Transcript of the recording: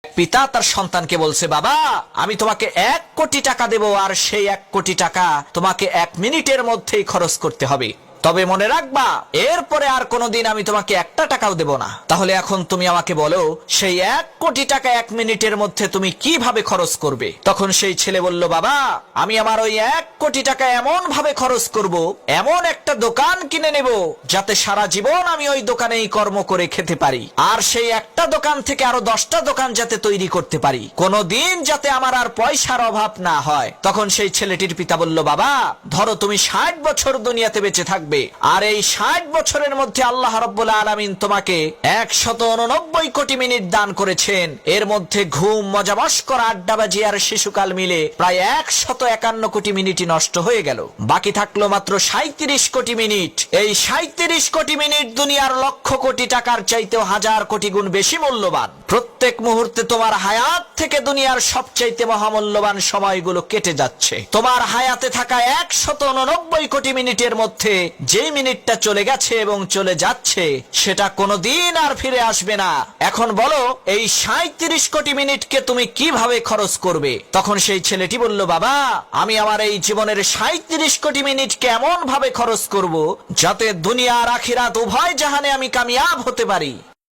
পিতা তার সন্তানকে বলছে, বাবা আমি তোমাকে 1 কোটি টাকা দেব, আর সেই 1 কোটি টাকা তোমাকে 1 মিনিটের মধ্যেই খরচ করতে হবে। তবে মনে রাখবা, এরপরে আর কোনোদিন আমি তোমাকে 1 টাকাও দেব না। তাহলে এখন তুমি আমাকে বলো, সেই 1 কোটি টাকা 1 মিনিটের মধ্যে তুমি কিভাবে খরচ করবে? তখন সেই ছেলে বলল, বাবা আমি আমার ওই 1 কোটি টাকা এমন ভাবে খরচ করব, এমন একটা দোকান কিনে নেব যাতে সারা জীবন আমি ওই দোকানেই কর্ম করে খেতে পারি, আর সেই একটা দোকান থেকে আরো 10টা দোকান যাতে তৈরি করতে পারি, কোনোদিন যাতে আমার আর পয়সার অভাব না হয়। তখন সেই ছেলেটির পিতা বলল, বাবা ধরো তুমি 60 বছর দুনিয়াতে বেঁচে থাকবে, আর এই 60 বছরের মধ্যে আল্লাহ রাব্বুল আলামিন তোমাকে 189 কোটি মিনিট দান করেছেন। এর মধ্যে ঘুম, মজা মস্করা, আড্ডাবাজি আর শিশুকাল মিলে প্রায় 151 কোটি মিনিটই নষ্ট হয়ে গেল। বাকি থাকলো মাত্র 37 কোটি মিনিট। এই 37 কোটি মিনিট দুনিয়ার লক্ষ কোটি টাকার চাইতেও 1000 কোটি গুণ বেশি মূল্যবান। প্রত্যেক মুহূর্তে তোমার হায়াত থেকে দুনিয়ার সবচাইতে মহামূল্যবান সময়গুলো কেটে যাচ্ছে। তোমার হায়াতে থাকা 189 কোটি মিনিটের মধ্যে যে মিনিটটা চলে গেছে এবং চলে যাচ্ছে, সেটা কোনোদিন আর ফিরে আসবে না। এখন বলো, এই 37 কোটি মিনিটকে তুমি কিভাবে খরচ করবে? তখন সেই ছেলেটি বলল, বাবা আমি আমার এই জীবনের 37 কোটি মিনিটকে এমন ভাবে খরচ করব যাতে দুনিয়া আর আখিরাত উভয় জাহানে আমি কামিয়াব হতে পারি।